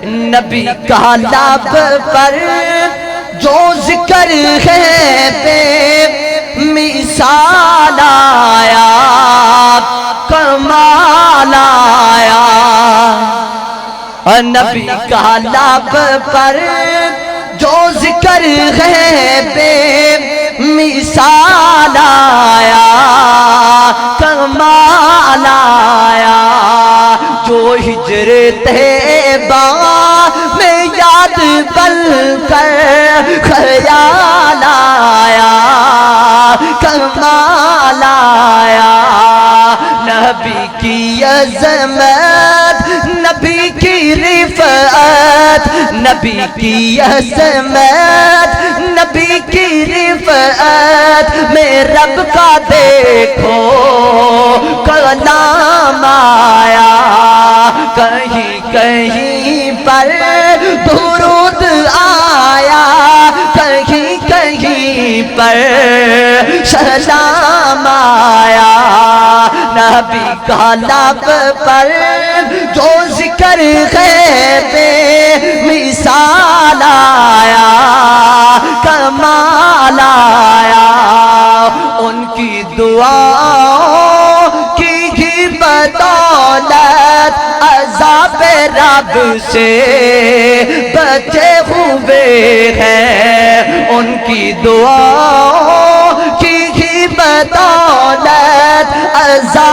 نبی کا لب پر جو ذکر ہے بے مثال آیا، کمال آیا۔ نبی کا لب پر جو ذکر ہے بے مثال آیا، کمال آیا۔ جو ہجر طیبہ میں یاد بن کر خیال آیا، کمال آیا۔ نبی کی عظمت، نبی کی رفعت، نبی کی عظمت، نبی کی رفعت میں رب کا دیکھو کلام آیا۔ کہیں کہیں پر درود آیا، کہیں کہیں پر سلام آیا۔ نبی کا لب پر جو ذکر ہے بے مثال آیا، کمال آیا۔ ان کی دعاؤں کی ہی بدولت عذاب رب سے بچے ہوئے ہیں، ان کی دعاؤں کی ہی بدولت عذاب